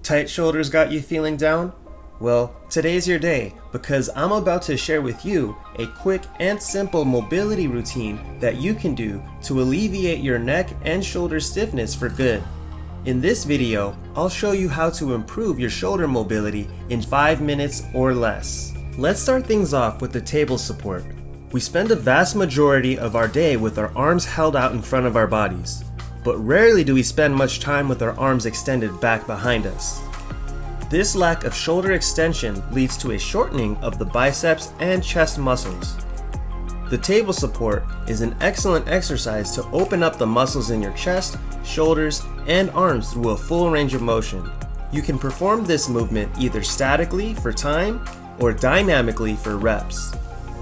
Tight shoulders got you feeling down? Well, today's your day because I'm about to share with you a quick and simple mobility routine that you can do to alleviate your neck and shoulder stiffness for good. In this video, I'll show you how to improve your shoulder mobility in 5 minutes or less. Let's start things off with the table support. We spend a vast majority of our day with our arms held out in front of our bodies, but rarely do we spend much time with our arms extended back behind us. This lack of shoulder extension leads to a shortening of the biceps and chest muscles. The table support is an excellent exercise to open up the muscles in your chest, shoulders, and arms through a full range of motion. You can perform this movement either statically for time or dynamically for reps.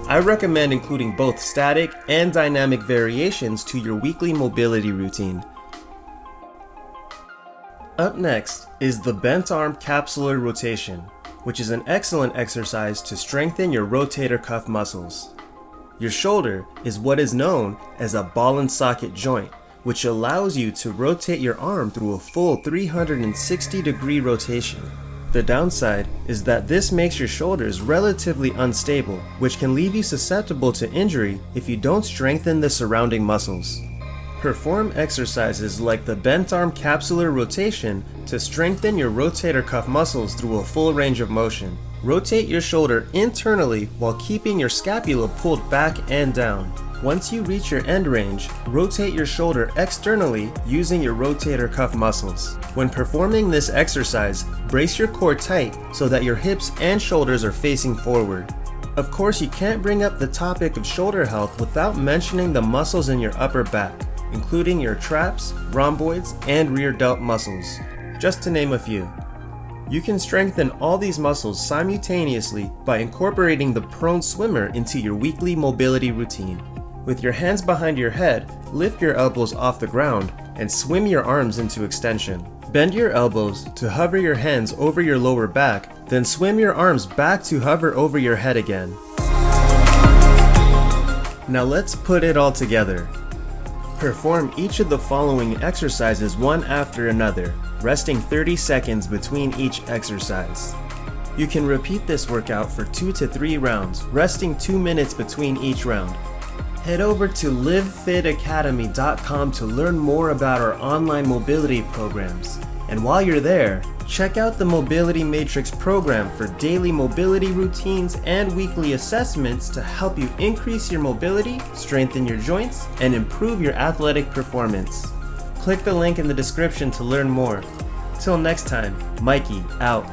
I recommend including both static and dynamic variations to your weekly mobility routine. Up next is the bent arm capsular rotation, which is an excellent exercise to strengthen your rotator cuff muscles. Your shoulder is what is known as a ball and socket joint, which allows you to rotate your arm through a full 360-degree rotation. The downside is that this makes your shoulders relatively unstable, which can leave you susceptible to injury if you don't strengthen the surrounding muscles. Perform exercises like the bent arm capsular rotation to strengthen your rotator cuff muscles through a full range of motion. Rotate your shoulder internally while keeping your scapula pulled back and down. Once you reach your end range, rotate your shoulder externally using your rotator cuff muscles. When performing this exercise, brace your core tight so that your hips and shoulders are facing forward. Of course, you can't bring up the topic of shoulder health without mentioning the muscles in your upper back, including your traps, rhomboids, and rear delt muscles, just to name a few. You can strengthen all these muscles simultaneously by incorporating the prone swimmer into your weekly mobility routine. With your hands behind your head, lift your elbows off the ground and swim your arms into extension. Bend your elbows to hover your hands over your lower back, then swim your arms back to hover over your head again. Now let's put it all together. Perform each of the following exercises one after another, resting 30 seconds between each exercise. You can repeat this workout for 2 to 3 rounds, resting 2 minutes between each round. Head over to LivFitAcademy.com to learn more about our online mobility programs. And while you're there, check out the Mobility Matrix program for daily mobility routines and weekly assessments to help you increase your mobility, strengthen your joints, and improve your athletic performance. Click the link in the description to learn more. Till next time, Mikey out.